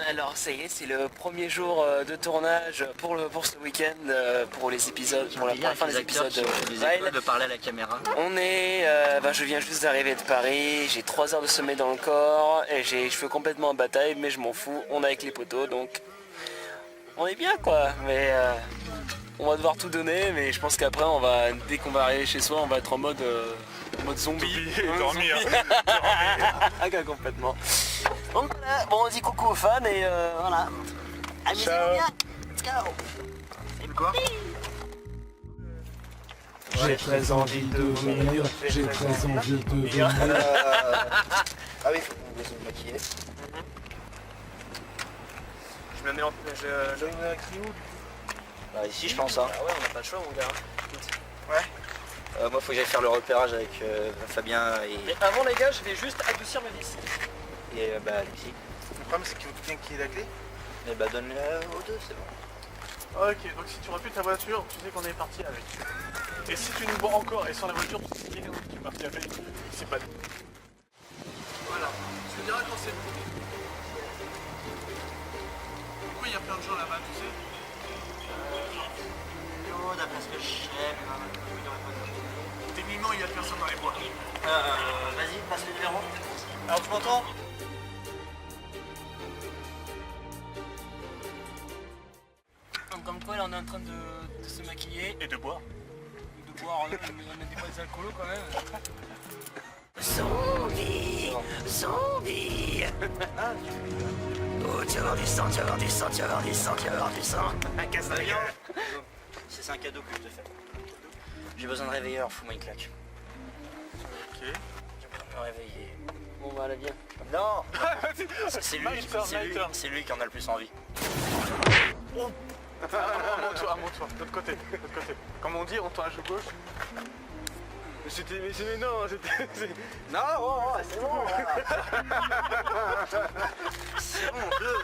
Alors ça y est, c'est le premier jour de tournage pour ce week-end, pour les épisodes, pour la fin des épisodes de parler à la caméra. On est, je viens juste d'arriver de Paris, j'ai 3 heures de sommeil dans le corps et j'ai les cheveux complètement en bataille, mais je m'en fous, on est avec les poteaux donc on est bien quoi. Mais on va devoir tout donner, mais je pense qu'après dès qu'on va arriver chez soi, on va être en mode zombie. Dormir. Complètement. Donc voilà, bon on dit coucou aux fans et voilà. Amusez-vous bien. Let's go. C'est quoi? J'ai très envie de venir, j'ai très envie de venir. Ah oui, il faut qu'on se maquiller. Je me mets en... Je me crie où? Bah, ici je pense. Hein. Ah ouais, on n'a pas le choix mon gars. Ouais. Moi faut que j'aille faire le repérage avec Fabien Mais avant les gars, je vais juste adoucir ma vis. et Alexis. Le problème c'est qu'il faut quelqu'un qui ait la clé. Et bah donne-la aux deux, c'est bon. Ok, donc si tu repues ta voiture, tu sais qu'on est parti avec. Et si tu nous vois encore et sans la voiture, tu sais qu'il y a quelqu'un qui est parti avec. C'est pas. Voilà, je te dirai quand c'est bon. Pourquoi il y a plein de gens là-bas, tu sais? D'après ce que je sais, Techniquement, il y a personne dans les bois. vas-y, passe le numéro. Alors tu m'entends? Donc comme quoi là on est en train de se maquiller, Et de boire. de boire, on a des potes alcoolos quand même. Zombie. Oh tu vas avoir du sang, tu vas avoir du sang, tu vas avoir du sang, tu vas avoir du sang. Casse la gueule. C'est un cadeau que je te fais. J'ai besoin de réveilleur, fous-moi une claque. Ok. Je vais me réveiller. Bon bah là viens. Non. C'est lui, Nighter. c'est lui qui en a le plus envie. À mon toit, de l'autre côté, Comme on dit, on tourne à gauche. Mais non, c'était... Non, c'est bon. C'est bon, deux.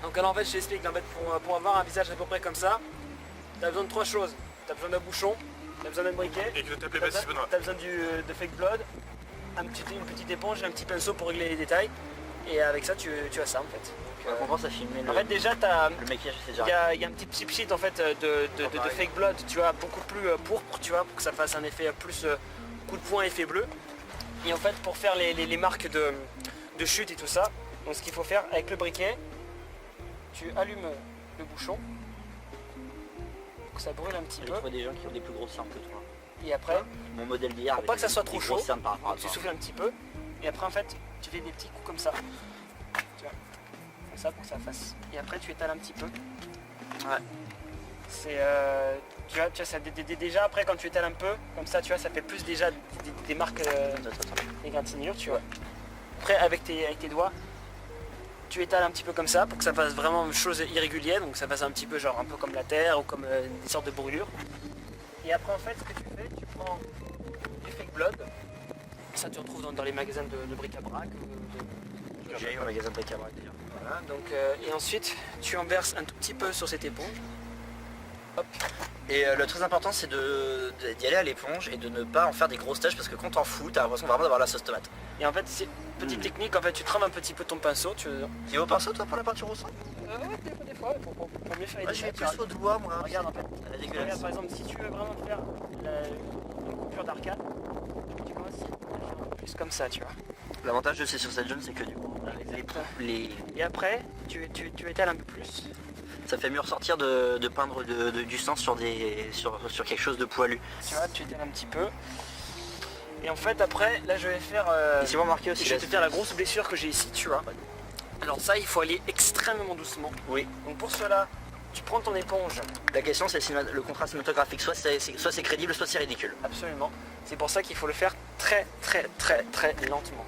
Donc alors en fait je t'explique, en fait, pour avoir un visage à peu près comme ça, t'as besoin de 3 choses. T'as besoin d'un bouchon, t'as besoin d'un briquet, Et que de t'appeler t'as Baptiste Benoît. besoin de fake blood, une petite éponge et un petit pinceau pour régler les détails. Et avec ça tu as ça en fait. On commence à filmer En fait déjà t'as... le maquillage, c'est déjà. Il y a un petit pchit en fait de fake blood, tu vois, beaucoup plus pourpre, tu vois, pour que ça fasse un effet plus coup de poing, effet bleu. Et en fait pour faire les marques de chute et tout ça, donc ce qu'il faut faire avec le briquet, tu allumes le bouchon, pour que ça brûle un petit Il peu, faut des gens qui ont des plus grosses cernes que toi. et après, Mon modèle d'hier. faut pas que ça soit trop chaud, Par rapport à tu toi. souffles un petit peu, et après en fait tu fais des petits coups comme ça, tu vois, comme ça pour que ça fasse, et après tu étales un petit peu. Ouais. C'est tu vois ça, déjà après quand tu étales un peu comme ça, tu vois, ça fait plus déjà des marques d'égratignure, tu vois. Après avec tes doigts tu étales un petit peu comme ça pour que ça fasse vraiment une chose irrégulière, donc ça fasse un petit peu genre un peu comme la terre ou comme des sortes de brûlures. Et après en fait ce que tu fais, tu prends du fake blood, ça tu retrouves dans les magasins de bric-à-brac. J'ai eu au magasin de bric-à-brac d'ailleurs. Voilà, donc, et ensuite tu en verses un tout petit peu sur cette éponge. Hop. Et le très important c'est d'y aller à l'éponge et de ne pas en faire des grosses taches parce que quand t'en fous, t'as l'impression vraiment d'avoir la sauce tomate. Et en fait c'est une petite technique, en fait tu tremmes un petit peu ton pinceau. Tu Tu vas au pinceau toi pour la peinture au sang? ouais, des fois, pour mieux faire les Je vais détails. plus au doigt moi. Regarde en fait, Elle est regarde, dégueulasse. par exemple si tu veux vraiment faire une coupure d'arcade, tu commences à faire un peu plus comme ça, tu vois. L'avantage de ces sur cette zone c'est que du coup les... Et après tu étales un peu plus. ça fait mieux ressortir de peindre du sang sur quelque chose de poilu. Tu vois, tu étales un petit peu. Et en fait après là je vais faire Et si vous remarquez aussi je vais te faire la grosse blessure que j'ai ici, tu vois. Alors ça il faut aller extrêmement doucement. Oui. Donc pour cela tu prends ton éponge. La question c'est si le contrat cinématographique soit c'est crédible soit c'est ridicule. Absolument. C'est pour ça qu'il faut le faire très lentement.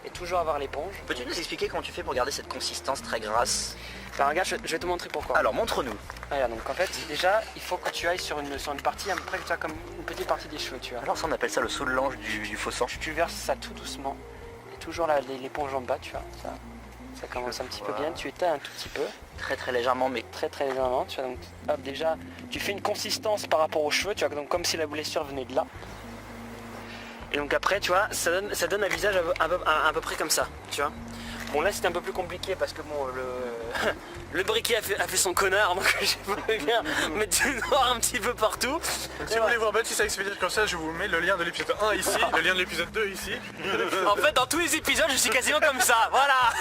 Et toujours avoir l'éponge. Peux-tu nous expliquer comment tu fais pour garder cette consistance très grasse? Enfin, regarde, je vais te montrer pourquoi. Alors montre-nous. Voilà, donc en fait déjà il faut que tu ailles sur une partie à peu près que tu as comme une petite partie des cheveux, tu vois. Alors ça on appelle ça le saut de l'ange du faux sang. Tu verses ça tout doucement. Et toujours l'éponge en bas, tu vois. Ça commence un petit peu bien. Tu étales un tout petit peu. Très légèrement mais Très légèrement. Tu vois, donc hop, déjà tu fais une consistance par rapport aux cheveux, tu vois, donc comme si la blessure venait de là. Et donc après, tu vois, ça donne un visage à peu près comme ça, tu vois. Bon là c'était un peu plus compliqué parce que bon le briquet a fait son connard, donc j'ai voulu bien mettre du noir un petit peu partout. Si vous voulez voir Baptiste avec ses visages comme ça, je vous mets le lien de l'épisode 1 ici, le lien de l'épisode 2 ici. En fait dans tous les épisodes je suis quasiment comme ça, voilà.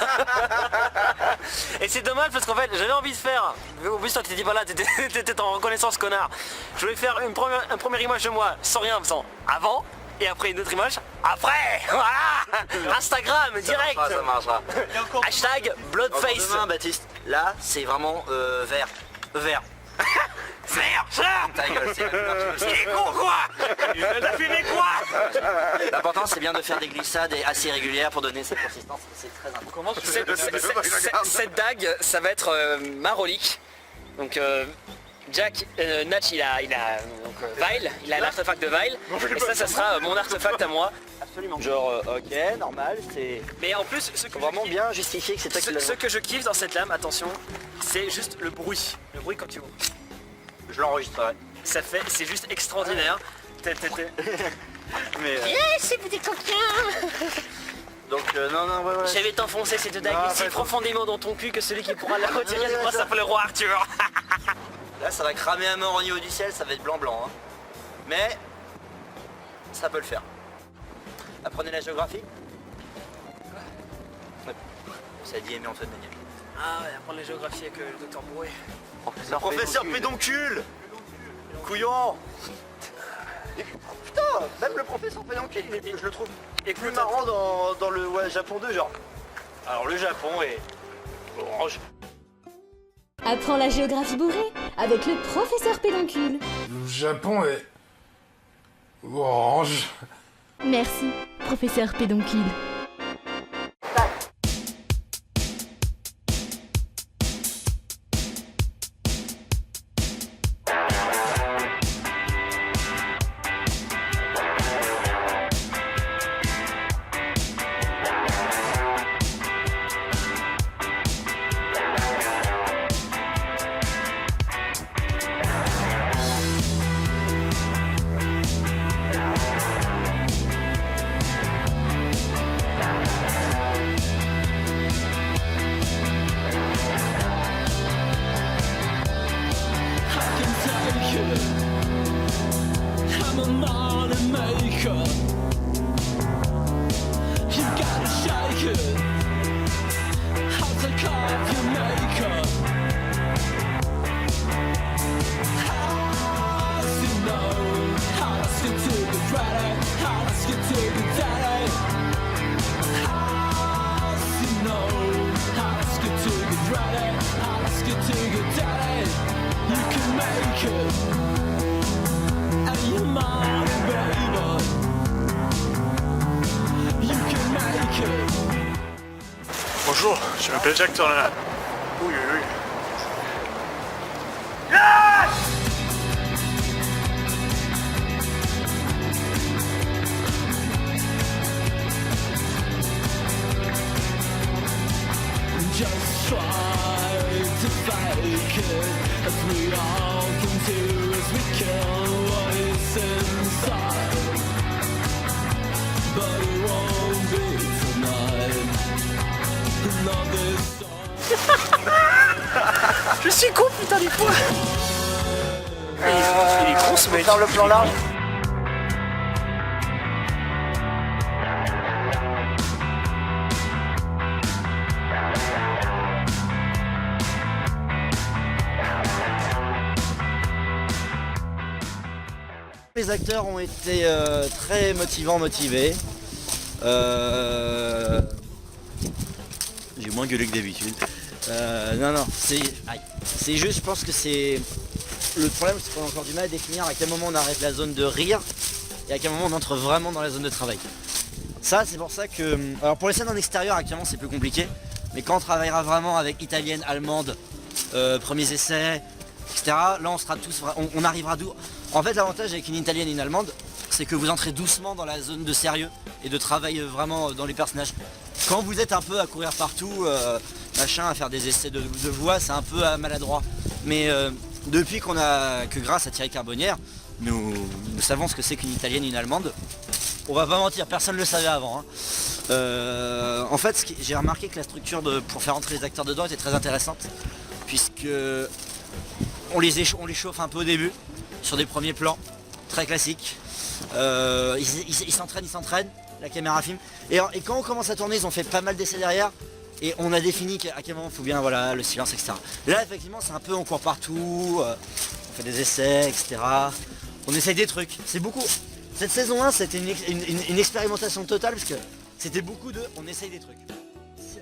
Et c'est dommage parce qu'en fait j'avais envie de faire, au plus toi tu t'es dit voilà t'étais en reconnaissance connard. Je voulais faire une première image de moi sans rien, faisant avant. Et après une autre image, après, voilà, Instagram, direct. Ça marchera. Hashtag Bloodface. Encore demain, Baptiste, là c'est vraiment vert. Vert. Vert. Ta gueule, c'est la couleur que tu veux. Il est con quoi. Il a fumé quoi. L'important c'est bien de faire des glissades assez régulières pour donner cette consistance, c'est très important. Comment tu fais Cette dague, ça va être Marolique. Donc Jack, Natch il a donc Vile, il a l'artefact de Vile. Et ça sera mon artefact à moi. Absolument. Genre ok, normal, c'est... Mais en plus, Faut vraiment bien justifier que c'est toi qui l'as. ce que je kiffe dans cette lame, attention, c'est juste le bruit. Le bruit quand tu ouvres. Je l'enregistrerai. C'est juste extraordinaire. Mais c'est petit coquin. donc non, ouais. J'avais t'enfoncer cette dague Ah, si ouais. profondément dans ton cul que celui qui pourra la retirer ne s'appeler le roi Arthur. Là ça va cramer à mort au niveau du ciel, ça va être blanc hein. Mais ça peut le faire. Apprenez la géographie. Ça a dit aimer Antoine Daniel. Ah ouais, apprendre la géographie avec le docteur Bourré. Professeur pédoncule. Couillon. Putain, même le professeur pédoncule, je le trouve plus marrant dans le Japon 2 genre. Alors le Japon est orange. Apprends la géographie bourrée avec le professeur pédoncule. Le Japon est orange. Merci, professeur pédoncule. I'm a money maker. You gotta shake it. I'll take off your makeup. How does it know? How does it to the credit? How does it to the daddy? How does it know? How does it to the credit? How does it to the daddy? You can make it. You're mine, baby. You can make it. Bonjour, je m'appelle Jack Turner. Oui. Just try to fake it as we all can do as we kill what is inside. But it won't be tonight. Love is Je suis con putain des fois. Il est con ce mec. Faire le plan large. Les acteurs ont été très motivés. J'ai moins gueulé que d'habitude. Non, c'est juste, je pense que c'est... Le problème, c'est qu'on a encore du mal à définir à quel moment on arrête la zone de rire et à quel moment on entre vraiment dans la zone de travail. Ça, c'est pour ça que... Alors pour les scènes en extérieur, actuellement, c'est plus compliqué. Mais quand on travaillera vraiment avec italienne, allemande, premiers essais, etc., là, on sera tous... On arrivera d'où... En fait, l'avantage avec une italienne et une allemande, c'est que vous entrez doucement dans la zone de sérieux et de travail vraiment dans les personnages. Quand vous êtes un peu à courir partout, machin, à faire des essais de voix, c'est un peu maladroit. Mais depuis que grâce à Thierry Carbonnière, nous savons ce que c'est qu'une italienne et une allemande, on va pas mentir, personne ne le savait avant. Hein. En fait, j'ai remarqué que la structure pour faire entrer les acteurs dedans était très intéressante, puisque on les chauffe un peu au début, sur des premiers plans, très classiques. Ils s'entraînent, la caméra filme. Et quand on commence à tourner, ils ont fait pas mal d'essais derrière. Et on a défini à quel moment il faut bien, voilà, le silence, etc. Là, effectivement, c'est un peu, on court partout, on fait des essais, etc. On essaye des trucs. C'est beaucoup. Cette saison 1, c'était une expérimentation totale, parce que c'était beaucoup on essaye des trucs.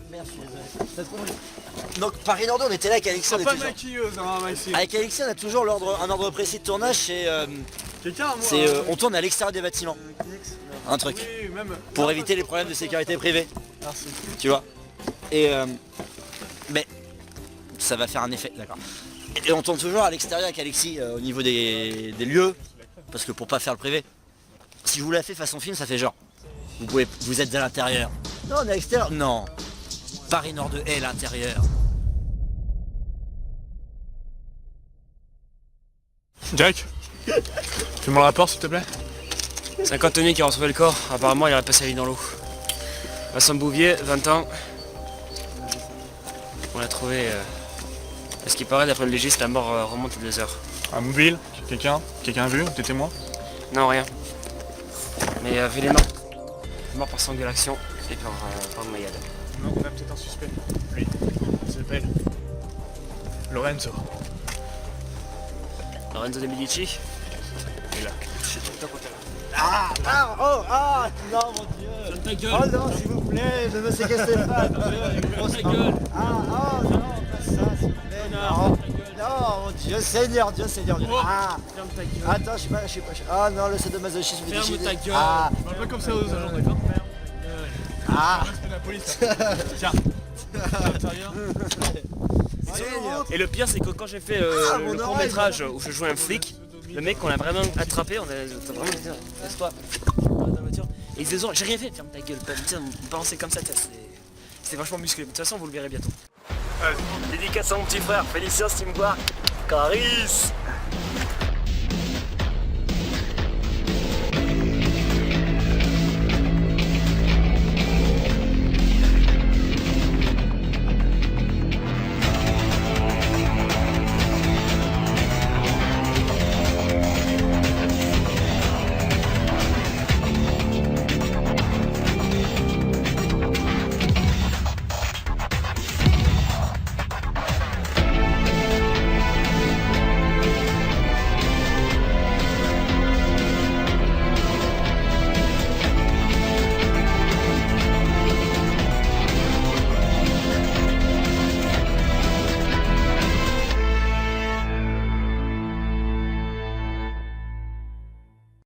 Merde, je suis désolé. Donc, Paris Nord 2, on était là avec Alexis. Pas maquilleuse, hein, Maxime. Avec Alexis, on a toujours un ordre précis de tournage. Quelqu'un, moi. On tourne à l'extérieur des bâtiments. Un truc. Oui, même. Pour éviter les problèmes de sécurité privée. Merci. Tu vois. Et mais ça va faire un effet, d'accord. Et on tourne toujours à l'extérieur avec Alexis au niveau des lieux, parce que pour pas faire le privé. Si je vous la fais façon film, ça fait genre. Vous êtes à l'intérieur. Non, on est à l'extérieur. Non. Paris Nord 2 est l'intérieur. Jack, fais-moi le rapport s'il te plaît. C'est un cantonnier qui a retrouvé le corps. Apparemment, il aurait passé la vie dans l'eau. Vincent Bouvier, 20 ans. On l'a trouvé. À ce qui paraît, d'après le légiste, la mort remonte à 2 heures. Un mobile, quelqu'un a vu, des témoins? Non, rien. Mais vu les morts. Mort par strangulation et par noyade. Non, on a peut-être un suspect. Lui, il s'appelle Lorenzo. Lorenzo de Medici. Il est là. Non, mon Dieu. Oh non, s'il vous plaît, ne me séquestrez pas. Ta gueule. Non, pas ça, s'il vous plaît. Non, mon Dieu, Seigneur, Dieu. Ferme ta gueule. Attends, je sais pas. Ah non, le sadomasochisme. Ferme ta gueule. Parle pas comme ça aux agents, d'accord? Respect de la police. Tiens. Et le pire, c'est que quand j'ai fait le court métrage où je jouais un flic, le mec on l'a vraiment attrapé, on a vraiment dit laisse-toi dans la voiture. Et il disait j'ai rien fait, ferme ta gueule, on balançait comme ça, c'était vachement musclé. De toute façon vous le verrez bientôt. Dédicace à mon petit frère, Félicien si tu me vois. Caris.